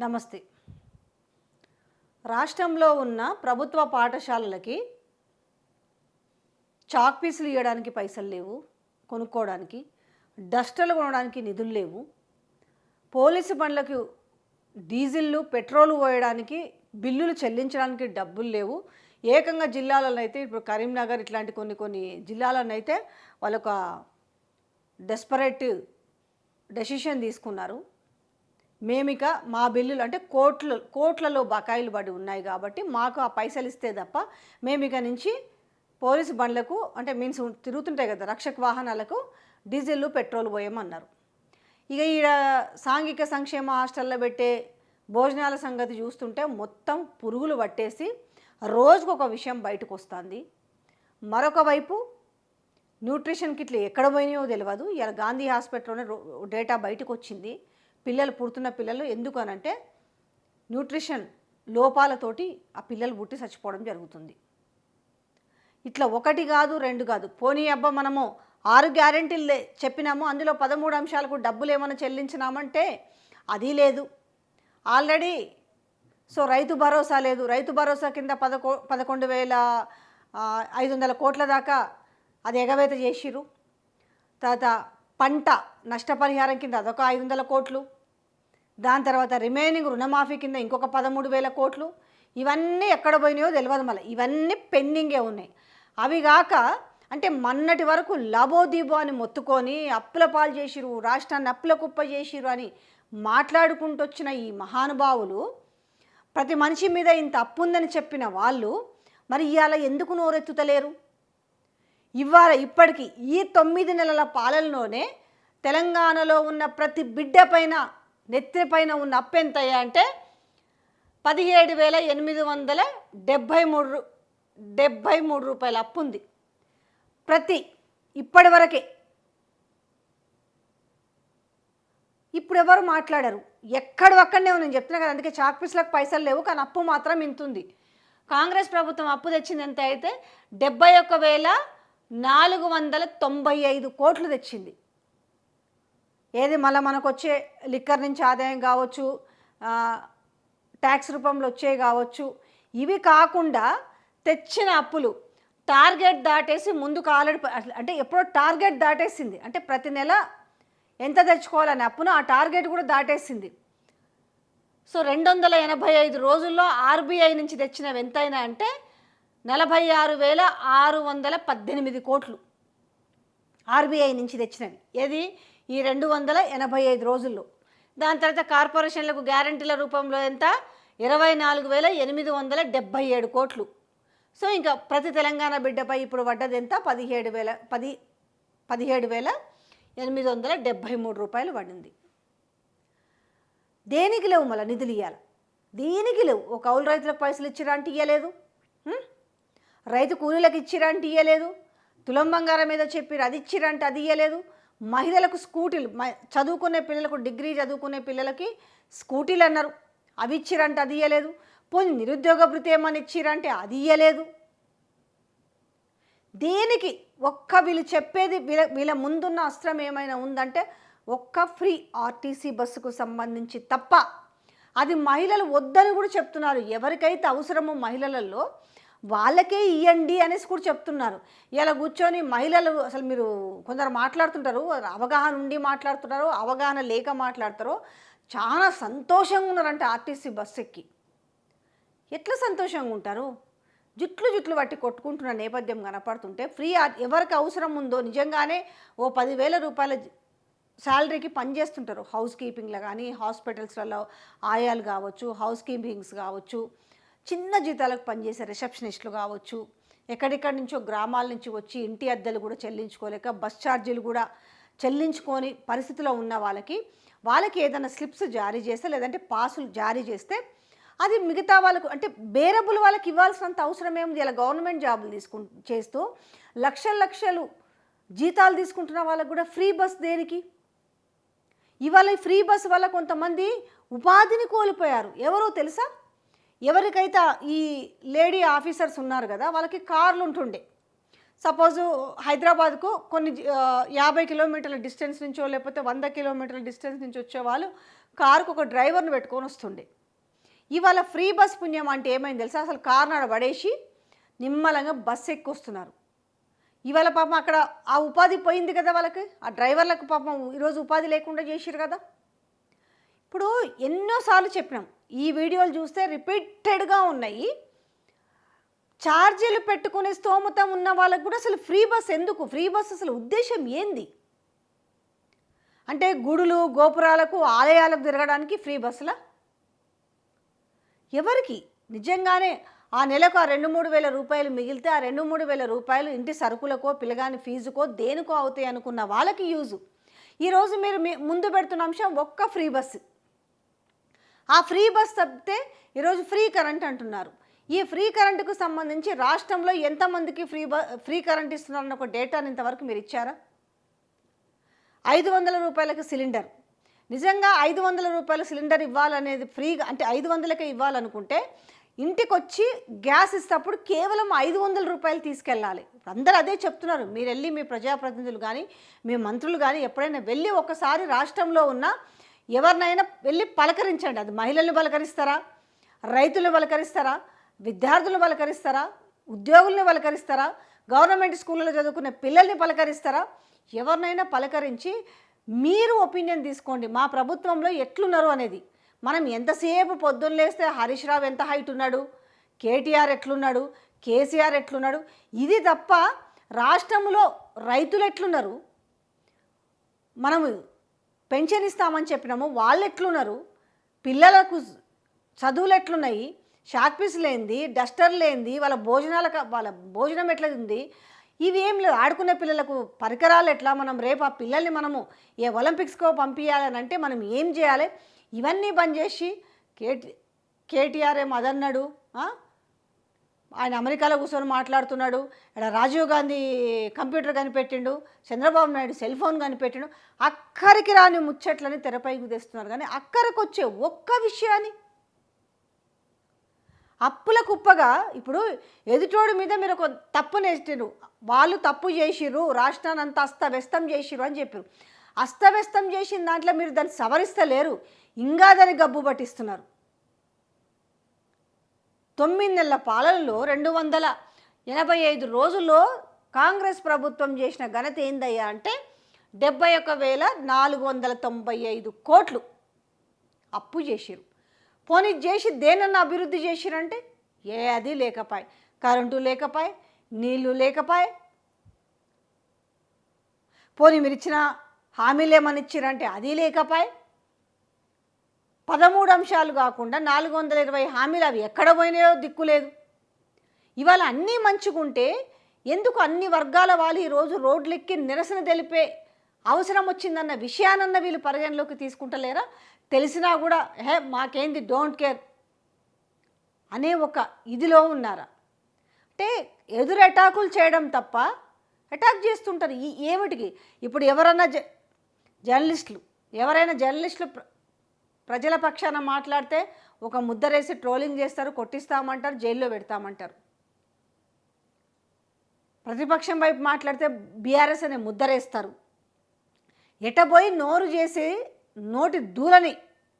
నమస్తే. రాష్ట్రంలో ఉన్న ప్రభుత్వ పాఠశాలలకి చాక్ పీసులు ఇయ్యడానికి పైసలు లేవు, కొనుక్కోవడానికి డస్టర్లు కొనడానికి నిధులు లేవు, పోలీసు బండ్లకు డీజిల్లు పెట్రోలు పోయడానికి బిల్లులు చెల్లించడానికి డబ్బులు లేవు. ఏకంగా జిల్లాలలో అయితే ఇప్పుడు కరీంనగర్ ఇట్లాంటి కొన్ని జిల్లాలను అయితే వాళ్ళొక డెస్పరేట్ డెసిషన్ తీసుకున్నారు. మేమిక మా బిల్లులు అంటే కోట్లలో బకాయిలు పడి ఉన్నాయి కాబట్టి మాకు ఆ పైసలు ఇస్తే తప్ప మేమిక నుంచి పోలీసు బండ్లకు అంటే మీన్స్ తిరుగుతుంటాయి కదా రక్షక వాహనాలకు డీజిల్ పెట్రోల్ పోయమన్నారు. ఇక ఈడ సాంఘిక సంక్షేమ హాస్టల్లో పెట్టే భోజనాల సంగతి చూస్తుంటే మొత్తం పురుగులు పట్టేసి రోజుకు ఒక విషయం బయటకు వస్తుంది. మరొక వైపు న్యూట్రిషన్ కిట్లు ఎక్కడ పోయినాయో తెలియదు. ఇలా గాంధీ హాస్పిటల్లోనే డేటా బయటకు వచ్చింది. పిల్లలు పుడుతున్న పిల్లలు ఎందుకు అనంటే న్యూట్రిషన్ లోపాలతోటి ఆ పిల్లలు పుట్టి చచ్చిపోవడం జరుగుతుంది. ఇట్లా ఒకటి కాదు రెండు కాదు. పోనీ అబ్బా మనము 6 గ్యారెంటీలు చెప్పినాము, అందులో 13 అంశాలకు డబ్బులు ఏమైనా చెల్లించినామంటే అది లేదు. ఆల్రెడీ రైతు భరోసా లేదు. రైతు భరోసా కింద 11,500 కోట్ల దాకా అది ఎగవేత చేసిరు. తర్వాత పంట నష్టపరిహారం కింద అదొక 500 కోట్లు, దాని తర్వాత రిమైనింగ్ రుణమాఫీ కింద ఇంకొక 13,000 కోట్లు. ఇవన్నీ ఎక్కడ పోయినాయో తెలియదు. మళ్ళీ ఇవన్నీ పెండింగే ఉన్నాయి. అవి కాక అంటే మొన్నటి వరకు లబోదీబో అని మొత్తుకొని అప్పుల పాలు చేసిరు, రాష్ట్రాన్ని అప్పుల కుప్ప చేసిరు అని మాట్లాడుకుంటూ వచ్చిన ఈ మహానుభావులు, ప్రతి మనిషి మీద ఇంత అప్పు ఉందని చెప్పిన వాళ్ళు మరి ఇవాళ ఎందుకు నోరెత్తుతలేరు? ఇప్పటికీ ఈ 9 నెలల పాలనలోనే తెలంగాణలో ఉన్న ప్రతి బిడ్డ పైన నెత్తిపైన ఉన్న అప్పు ఎంతయ్యా అంటే 17,873 రూపాయల అప్పు ఉంది. ఇప్పటి వరకే. ఇప్పుడు ఎవరు మాట్లాడారు? ఎక్కడనే నేను చెప్తున్నా కదా, అందుకే చాక్ పీసులకు పైసలు లేవు కానీ అప్పు మాత్రం ఇంతుంది. కాంగ్రెస్ ప్రభుత్వం అప్పు తెచ్చింది ఎంత అయితే 71,495 కోట్లు తెచ్చింది. ఏది మళ్ళీ మనకు వచ్చే లిక్కర్ నుంచి ఆదాయం కావచ్చు, ట్యాక్స్ రూపంలో వచ్చే కావచ్చు, ఇవి కాకుండా తెచ్చిన అప్పులు టార్గెట్ దాటేసి ముందుకు ఆల్రెడీ అంటే ఎప్పుడో టార్గెట్ దాటేసింది. అంటే ప్రతి నెల ఎంత తెచ్చుకోవాలని అప్పును ఆ టార్గెట్ కూడా దాటేసింది. 285 రోజుల్లో ఆర్బీఐ నుంచి తెచ్చినవి ఎంతైనా అంటే 46,618 కోట్లు ఆర్బీఐ నుంచి తెచ్చినవి. ఏది ఈ 285 రోజుల్లో. దాని తర్వాత కార్పొరేషన్లకు గ్యారంటీల రూపంలో ఎంత 24,877 కోట్లు. ఇంకా ప్రతి తెలంగాణ బిడ్డపై ఇప్పుడు పడ్డది ఎంత 17,873 రూపాయలు పడింది. దేనికి లేవు మళ్ళీ నిధులు ఇవ్వాలి, దేనికి లేవు. ఒక కౌలు రైతులకు పైసలు ఇచ్చిరా అంటే ఇవ్వలేదు, రైతు కూలీలకు ఇచ్చిరా అంటే ఇవ్వలేదు, తులం బంగారం మీద చెప్పిరు అది ఇచ్చిరా అంటే అది ఇవ్వలేదు, మహిళలకు స్కూటీలు చదువుకునే పిల్లలకు డిగ్రీ చదువుకునే పిల్లలకి స్కూటీలు అన్నారు అవి ఇచ్చిరంటే అది ఇవ్వలేదు, పోనీ నిరుద్యోగ భృతి ఏమని ఇచ్చిరంటే అది ఇవ్వలేదు. దేనికి ఒక్క వీళ్ళు చెప్పేది వీళ్ళ ముందున్న అస్త్రం ఏమైనా ఉందంటే ఒక్క ఫ్రీ ఆర్టీసీ బస్సుకు సంబంధించి తప్ప. అది మహిళలు వద్దని కూడా చెప్తున్నారు. ఎవరికైతే అవసరమో మహిళలలో వాళ్ళకే ఇవ్వండి అనేసి కూడా చెప్తున్నారు. ఇలా కూర్చొని మహిళలు అసలు మీరు కొందరు మాట్లాడుతుంటారు, అవగాహన ఉండి మాట్లాడుతున్నారు, అవగాహన లేక మాట్లాడతారో చాలా సంతోషంగా ఉన్నారంటే ఆర్టీసీ బస్సు ఎక్కి. ఎట్లా సంతోషంగా ఉంటారు? జుట్లు పట్టి కొట్టుకుంటున్న నేపథ్యం కనపడుతుంటే ఫ్రీ ఎవరికి అవసరం ఉందో నిజంగానే ఓ 10,000 రూపాయల శాలరీకి పనిచేస్తుంటారు. హౌస్ కీపింగ్లో కానీ హాస్పిటల్స్లలో ఆయాలు కావచ్చు, హౌస్ కీపింగ్స్ కావచ్చు, చిన్న జీతాలకు పనిచేసే రిసెప్షనిస్టులు కావచ్చు, ఎక్కడెక్కడి నుంచో గ్రామాల నుంచి వచ్చి ఇంటి అద్దెలు కూడా చెల్లించుకోలేక బస్ ఛార్జీలు కూడా చెల్లించుకొని పరిస్థితిలో ఉన్న వాళ్ళకి ఏదైనా స్లిప్స్ జారీ చేస్తే లేదంటే పాసులు జారీ చేస్తే అది మిగతా వాళ్ళకు అంటే బేరబుల్ వాళ్ళకి ఇవ్వాల్సినంత అవసరం ఏముంది? ఇలా గవర్నమెంట్ జాబులు చేస్తూ లక్షలు జీతాలు తీసుకుంటున్న వాళ్ళకు కూడా ఫ్రీ బస్ దేనికి? ఇవాళ ఈ ఫ్రీ బస్ వల్ల కొంతమంది ఉపాధిని కోల్పోయారు. ఎవరో తెలుసా? ఎవరికైతే ఈ లేడీ ఆఫీసర్స్ ఉన్నారు కదా వాళ్ళకి కార్లు ఉంటుండే. సపోజు హైదరాబాద్కు కొన్ని 50 కిలోమీటర్ల డిస్టెన్స్ నుంచో లేకపోతే 100 కిలోమీటర్ల డిస్టెన్స్ నుంచి వచ్చేవాళ్ళు కారుకు ఒక డ్రైవర్ని పెట్టుకొని వస్తుండే. ఇవాళ ఫ్రీ బస్ పుణ్యం అంటే ఏమైంది తెలుసా? అసలు కారు నాడ పడేసి నిమ్మలంగా బస్సు ఎక్కొస్తున్నారు. ఇవాళ పాపం అక్కడ ఆ ఉపాధి పోయింది కదా వాళ్ళకి, ఆ డ్రైవర్లకు పాపం ఈరోజు ఉపాధి లేకుండా చేసిరు కదా. ఇప్పుడు ఎన్నోసార్లు చెప్పినాం, ఈ వీడియోలు చూస్తే రిపీటెడ్గా ఉన్నాయి. ఛార్జీలు పెట్టుకునే స్తోమత ఉన్న వాళ్ళకు కూడా అసలు ఫ్రీ బస్ ఎందుకు? ఫ్రీ బస్ అసలు ఉద్దేశం ఏంది? అంటే గుడులు గోపురాలకు ఆలయాలకు తిరగడానికి ఫ్రీ బస్సులా? ఎవరికి నిజంగానే ఆ నెలకు ఆ 2-3 వేల రూపాయలు మిగిలితే ఆ 2-3 వేల రూపాయలు ఇంటి సరుకులకో పిల్లగాని ఫీజుకో దేనికో అవుతాయి అనుకున్న వాళ్ళకి యూజు. ఈరోజు మీరు ముందు పెడుతున్న అంశం ఒక్క ఫ్రీ బస్సు. ఆ ఫ్రీ బస్ తప్పితే ఈరోజు ఫ్రీ కరెంట్ అంటున్నారు. ఈ ఫ్రీ కరెంటుకు సంబంధించి రాష్ట్రంలో ఎంతమందికి ఫ్రీ కరెంట్ ఇస్తున్నారన్న ఒక డేటాని ఇంతవరకు మీరు ఇచ్చారా? 500 రూపాయలకు సిలిండర్. నిజంగా 500 రూపాయల సిలిండర్ ఇవ్వాలనేది ఫ్రీగా, అంటే 500కే ఇవ్వాలనుకుంటే ఇంటికి వచ్చి గ్యాస్ ఇస్తేప్పుడు కేవలం 500 రూపాయలు తీసుకెళ్ళాలి. అందరూ అదే చెప్తున్నారు. మీరు వెళ్ళి మీ ప్రజాప్రతినిధులు కానీ మీ మంత్రులు కానీ ఎప్పుడైనా వెళ్ళి ఒకసారి రాష్ట్రంలో ఉన్న ఎవరినైనా వెళ్ళి పలకరించండి. అది మహిళలను పలకరిస్తారా, రైతులను పలకరిస్తారా, విద్యార్థులను పలకరిస్తారా, ఉద్యోగులను పలకరిస్తారా, గవర్నమెంట్ స్కూళ్ళలో చదువుకునే పిల్లల్ని పలకరిస్తారా? ఎవరినైనా పలకరించి మీరు ఒపీనియన్ తీసుకోండి, మా ప్రభుత్వంలో ఎట్లున్నారు అనేది. మనం ఎంతసేపు పొద్దున్న లేస్తే హరీష్ రావు ఎంత హైట్ ఉన్నాడు, కేటీఆర్ ఎట్లున్నాడు, కేసీఆర్ ఎట్లున్నాడు, ఇది తప్ప రాష్ట్రంలో రైతులు ఎట్లున్నారు, మనము పెన్షన్ ఇస్తామని చెప్పినాము వాళ్ళు ఎట్లున్నారు, పిల్లలకు చదువులు ఎట్లున్నాయి, షాక్ పీస్ లేనిది, డస్టర్ లేనిది, వాళ్ళ భోజనం ఎట్లా ఉంది, ఇవి ఏం లేదు. ఆడుకునే పిల్లలకు పరికరాలు ఎట్లా, మనం రేపు ఆ పిల్లల్ని మనము ఏ ఒలింపిక్స్కో పంపించాలని అంటే మనం ఏం చేయాలి, ఇవన్నీ బంద్ చేసి కేటీఆర్ ఏం అదన్నాడు, ఆయన అమెరికాలో కూర్చొని మాట్లాడుతున్నాడు, ఇక్కడ రాజీవ్ గాంధీ కంప్యూటర్ కనిపెట్టిండు, చంద్రబాబు నాయుడు సెల్ ఫోన్ కనిపెట్టిండు, అక్కడికి రాని ముచ్చట్లని తెరపైకి తెస్తున్నారు. కానీ అక్కడికి వచ్చే ఒక్క విషయాన్ని అప్పుల కుప్పగా ఇప్పుడు ఎదుటోడి మీద మీరు ఒక తప్పు నేర్చారు, వాళ్ళు తప్పు చేసిర్రు, రాష్ట్రాన్ని అంతా అస్తవ్యస్తం చేసిర్రు అని చెప్పారు. అస్తవ్యస్తం చేసిన దాంట్లో మీరు దాన్ని సవరిస్తలేరు, ఇంకా దాన్ని గబ్బు పట్టిస్తున్నారు. 9 నెలల పాలనలో 285 రోజుల్లో కాంగ్రెస్ ప్రభుత్వం చేసిన ఘనత ఏందయ్యా అంటే 71,495 కోట్లు అప్పు చేసిరు. పోనీ చేసి దేనన్నా అభివృద్ధి చేసిరంటే అది లేకపాయ్, కరెంటు లేకపాయ్, నీళ్లు లేకపాయ్. పోనీ మీరు ఇచ్చిన హామీలు ఏమని ఇచ్చిరంటే అది లేకపాయ్. 13 అంశాలు కాకుండా 420 హామీలు అవి ఎక్కడ పోయినాయో దిక్కులేదు. ఇవాళ అన్నీ మంచుకుంటే ఎందుకు అన్ని వర్గాల వాళ్ళు ఈరోజు రోడ్లెక్కి నిరసన తెలిపే అవసరం వచ్చిందన్న విషయానన్న వీళ్ళు పరిగణలోకి తీసుకుంటలేరా? తెలిసినా కూడా మాకేంది డోంట్ కేర్ అనే ఒక ఇదిలో ఉన్నారా? అంటే ఎదురు అటాకులు చేయడం తప్ప అటాక్ చేస్తుంటారు. ఏమిటికి? ఇప్పుడు ఎవరైనా జర్నలిస్టులు ప్రజల పక్షాన మాట్లాడితే ఒక ముద్దరేసి ట్రోలింగ్ చేస్తారు, కొట్టిస్తామంటారు, జైల్లో పెడతామంటారు. ప్రతిపక్షం వైపు మాట్లాడితే బీఆర్ఎస్ అనే ముద్దరేస్తారు. ఎటబోయి నోరు చేసి నోటి దూలని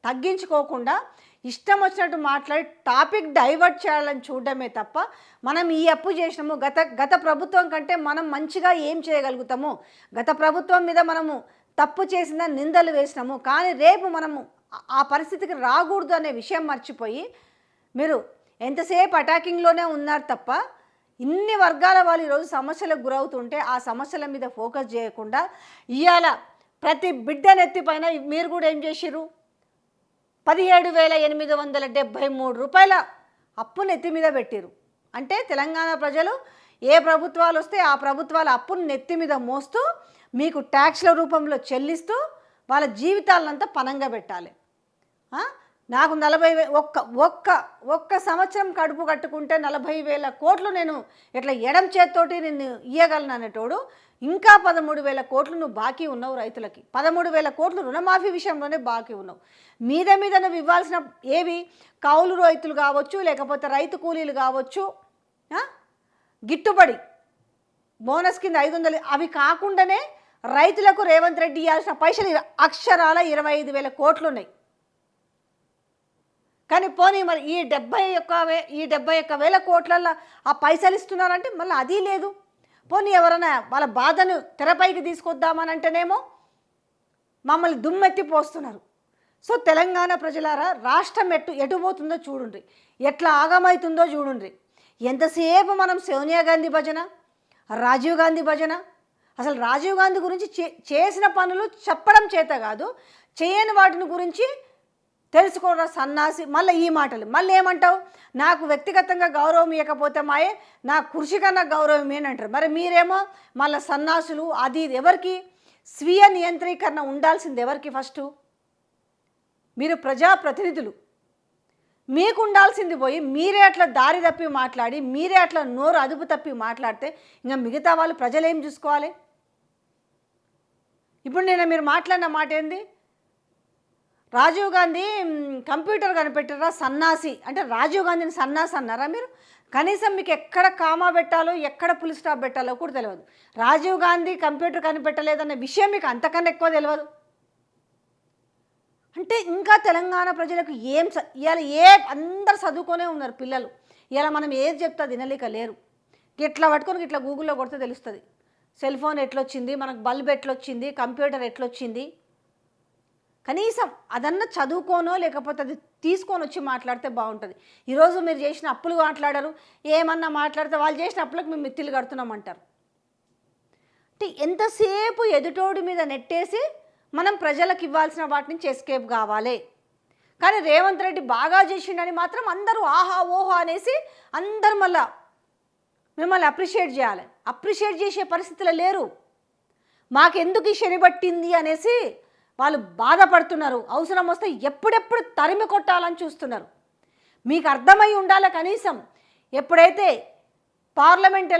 తగ్గించుకోకుండా ఇష్టం వచ్చినట్టు మాట్లాడి టాపిక్ డైవర్ట్ చేయాలని చూడడమే తప్ప మనం ఈ అప్పు చేసినాము, గత ప్రభుత్వం కంటే మనం మంచిగా ఏం చేయగలుగుతాము, గత ప్రభుత్వం మీద మనము తప్పు చేసిన నిందలు వేసినాము, కానీ రేపు మనము ఆ పరిస్థితికి రాకూడదు అనే విషయం మర్చిపోయి మీరు ఎంతసేపు అటాకింగ్లోనే ఉన్నారు తప్ప ఇన్ని వర్గాల వాళ్ళు ఈరోజు సమస్యలకు గురవుతుంటే ఆ సమస్యల మీద ఫోకస్ చేయకుండా ఇవాళ ప్రతి బిడ్డ నెత్తిపైన మీరు కూడా ఏం చేసిర్రు? 17,873 రూపాయల అప్పు నెత్తి మీద పెట్టిరు. అంటే తెలంగాణ ప్రజలు ఏ ప్రభుత్వాలు వస్తే ఆ ప్రభుత్వాల అప్పును నెత్తి మీద మోస్తూ మీకు ట్యాక్స్ల రూపంలో చెల్లిస్తూ వాళ్ళ జీవితాలంతా పనంగా పెట్టాలి. నాకు 40,000 ఒక్క సంవత్సరం కడుపు కట్టుకుంటే 40,000 కోట్లు నేను ఇట్లా ఎడం చేత్తోటి నేను ఇయ్యగలను అనేటోడు ఇంకా 13,000 కోట్లు నువ్వు బాకీ ఉన్నావు రైతులకి. 13,000 కోట్లు రుణమాఫీ విషయంలోనే బాకీ ఉన్నావు. మీద నువ్వు ఇవ్వాల్సిన ఏవి కౌలు రైతులు కావచ్చు, లేకపోతే రైతు కూలీలు కావచ్చు, గిట్టుబడి బోనస్ కింద 500, అవి కాకుండానే రైతులకు రేవంత్ రెడ్డి ఇవ్వాల్సిన పైసలు అక్షరాల 25,000 కోట్లు ఉన్నాయి. కానీ పోనీ మరి ఈ 71,000 కోట్లల్లో ఆ పైసలు ఇస్తున్నారంటే మళ్ళీ అది లేదు. పోనీ ఎవరైనా వాళ్ళ బాధను తెరపైకి తీసుకొద్దామని అంటేనేమో మమ్మల్ని దుమ్మెత్తిపోస్తున్నారు. సో తెలంగాణ ప్రజలారా, రాష్ట్రం ఎటు పోతుందో చూడండి, ఎట్లా ఆగమవుతుందో చూడండి. ఎంతసేపు మనం సోనియా గాంధీ భజన, రాజీవ్ గాంధీ భజన. అసలు రాజీవ్ గాంధీ గురించి చేసిన పనులు చెప్పడం చేత కాదు, చేయని వాటిని గురించి తెలుసుకోవడం సన్నాసి. మళ్ళీ ఈ మాటలు మళ్ళీ ఏమంటావు, నాకు వ్యక్తిగతంగా గౌరవం ఇవ్వకపోతే మాయే, నా కృషి కన్నా గౌరవం ఏంటంటారు. మరి మీరేమో మళ్ళీ సన్నాసులు అది ఇది. ఎవరికి స్వీయ నియంత్రీకరణ ఉండాల్సింది ఎవరికి? ఫస్టు మీరు ప్రజాప్రతినిధులు, మీకు ఉండాల్సింది పోయి మీరే అట్లా దారి తప్పి మాట్లాడి, మీరే అట్లా నోరు అదుపు తప్పి మాట్లాడితే ఇంకా మిగతా వాళ్ళు ప్రజలు ఏం చూసుకోవాలి? ఇప్పుడు మీరు మాట్లాడిన మాట ఏంది, రాజీవ్ గాంధీ కంప్యూటర్ కనిపెట్టారా సన్నాసి అంటే రాజీవ్ గాంధీని సన్నాసి అన్నారా మీరు? కనీసం మీకు ఎక్కడ కామా పెట్టాలో, ఎక్కడ ఫుల్ స్టాప్ పెట్టాలో కూడా తెలియదు. రాజీవ్ గాంధీ కంప్యూటర్ కనిపెట్టలేదన్న విషయం మీకు అంతకన్నా ఎక్కువ తెలియదు. అంటే ఇంకా తెలంగాణ ప్రజలకు ఇవాళ అందరు చదువుకొనే ఉన్నారు పిల్లలు. ఇలా మనం ఏది చెప్తా తినలేక లేరు. ఇట్లా పట్టుకొని ఇట్లా గూగుల్లో కొడితే తెలుస్తుంది, సెల్ ఫోన్ ఎట్లొచ్చింది, మనకు బల్బ్ ఎట్లొచ్చింది, కంప్యూటర్ ఎట్లొచ్చింది. కనీసం అదన్నా చదువుకోనో లేకపోతే అది తీసుకొని వచ్చి మాట్లాడితే బాగుంటుంది. ఈరోజు మీరు చేసిన అప్పులు మాట్లాడరు, ఏమన్నా మాట్లాడితే వాళ్ళు చేసిన అప్పులకు మేము మిత్తిలు కడుతున్నామంటారు. అంటే ఎంతసేపు ఎదుటోడి మీద నెట్టేసి మనం ప్రజలకు ఇవ్వాల్సిన వాటిని ఎస్కేప్ కావాలి. కానీ రేవంత్ రెడ్డి బాగా చేసిండని మాత్రం అందరూ ఆహా ఓహో అనేసి అందరు మళ్ళా మిమ్మల్ని అప్రిషియేట్ చేయాలి. అప్రిషియేట్ చేసే పరిస్థితులు లేరు. మాకెందుకు ఈ శని పట్టింది అనేసి వాళ్ళు బాధపడుతున్నారు. అవసరం వస్తే ఎప్పుడెప్పుడు తరిమి కొట్టాలని చూస్తున్నారు. మీకు అర్థమై ఉండాలి కనీసం. ఎప్పుడైతే పార్లమెంట్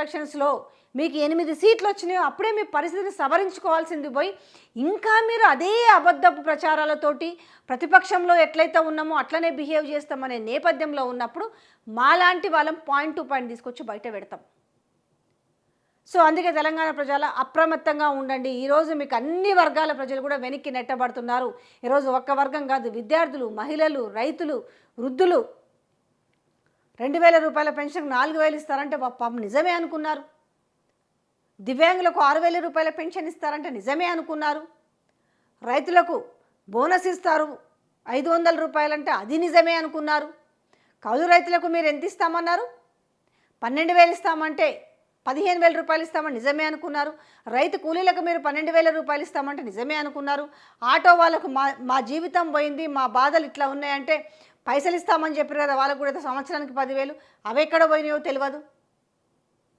ఎలక్షన్స్లో మీకు 8 సీట్లు వచ్చినాయో అప్పుడే మీ పరిస్థితిని సవరించుకోవాల్సింది పోయి ఇంకా మీరు అదే అబద్ధపు ప్రచారాలతోటి ప్రతిపక్షంలో ఎట్లయితే ఉన్నామో అట్లనే బిహేవ్ చేస్తామనే నేపథ్యంలో ఉన్నప్పుడు మాలాంటి వాళ్ళం పాయింట్ టు పాయింట్ తీసుకొచ్చి బయట పెడతాం. సో అందుకే తెలంగాణ ప్రజల అప్రమత్తంగా ఉండండి. ఈరోజు మీకు అన్ని వర్గాల ప్రజలు కూడా వెనక్కి నెట్టబడుతున్నారు. ఈరోజు ఒక్క వర్గం కాదు, విద్యార్థులు, మహిళలు, రైతులు, వృద్ధులు 2,000 రూపాయల పెన్షన్ 4,000 ఇస్తారంటే పాపం నిజమే అనుకున్నారు. దివ్యాంగులకు 6,000 రూపాయల పెన్షన్ ఇస్తారంటే నిజమే అనుకున్నారు. రైతులకు బోనస్ ఇస్తారు 500 రూపాయలంటే అది నిజమే అనుకున్నారు. కౌలు రైతులకు మీరు ఎంత ఇస్తామన్నారు? 12,000 ఇస్తామంటే 15,000 రూపాయలు ఇస్తామని నిజమే అనుకున్నారు. రైతు కూలీలకు మీరు 12,000 రూపాయలు ఇస్తామంటే నిజమే అనుకున్నారు. ఆటో వాళ్ళకు మా జీవితం పోయింది, మా బాధలు ఇట్లా ఉన్నాయంటే పైసలు ఇస్తామని చెప్పారు కదా, వాళ్ళకు కూడా సంవత్సరానికి 10,000 అవి ఎక్కడ పోయినాయో తెలియదు.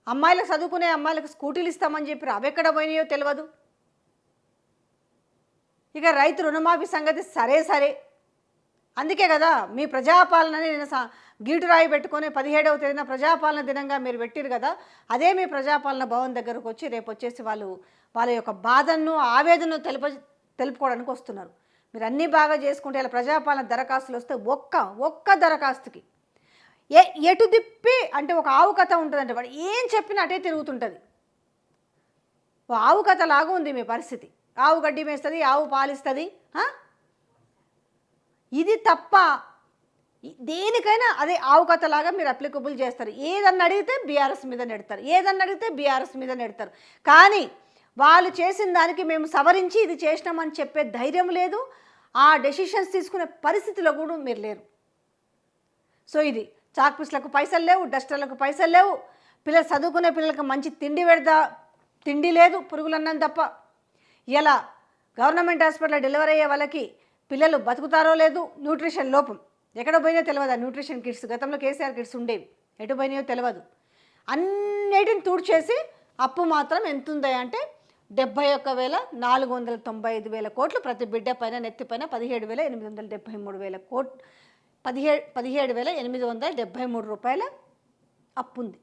అమ్మాయిలకు చదువుకునే అమ్మాయిలకు స్కూటీలు ఇస్తామని చెప్పారు, అవి ఎక్కడ పోయినాయో తెలియదు. ఇక రైతు రుణమాఫీ సంగతి సరే అందుకే కదా మీ ప్రజాపాలనని నేను గీటు రాయి పెట్టుకొని 17వ తేదీన ప్రజాపాలన దినంగా మీరు పెట్టిరు కదా, అదే మీ ప్రజాపాలన భవన్ దగ్గరకు వచ్చి రేపు వచ్చేసి వాళ్ళ యొక్క బాధను ఆవేదనను తెలుపుకోవడానికి వస్తున్నారు. మీరు అన్నీ బాగా చేసుకుంటే ఇలా ప్రజాపాలన దరఖాస్తులు వస్తే ఒక్క దరఖాస్తుకి ఎటు తిప్పి అంటే ఒక ఆవు కథ ఉంటుందంటే వాడు ఏం చెప్పినా అటే తిరుగుతుంటుంది. ఆవు కథ లాగా ఉంది మీ పరిస్థితి. ఆవు గడ్డి మేస్తుంది, ఆవు పాలిస్తుంది. ఇది తప్ప దేనికైనా అదే ఆవు కథలాగా మీరు అప్లికబుల్ చేస్తారు. ఏదన్నా అడిగితే బీఆర్ఎస్ మీద నెడతారు. కానీ వాళ్ళు చేసిన దానికి మేము సవరించి ఇది చేసినామని చెప్పే ధైర్యం లేదు. ఆ డెసిషన్స్ తీసుకునే పరిస్థితిలో కూడా మీరు లేరు. సో ఇది చాక్పీస్లకు పైసలు లేవు, డస్టర్లకు పైసలు లేవు, పిల్లలు చదువుకునే పిల్లలకు మంచి తిండి లేదు, పురుగులన్నం తప్ప. ఇలా గవర్నమెంట్ హాస్పిటల్లో డెలివరీ అయ్యే వాళ్ళకి పిల్లలు బతుకుతారో లేదు, న్యూట్రిషన్ లోపం ఎక్కడ పోయినాయో తెలియదు. ఆ న్యూట్రిషన్ కిట్స్ గతంలో కేసీఆర్ కిట్స్ ఉండేవి, ఎటు పోయినాయో తెలియదు. అన్నిటిని తూడ్చేసి అప్పు మాత్రం ఎంత ఉందా అంటే 71,495,000 కోట్లు. ప్రతి బిడ్డ పైన నెత్తిపైన 17,873 కోట్లు, 17,873 రూపాయల అప్పు ఉంది.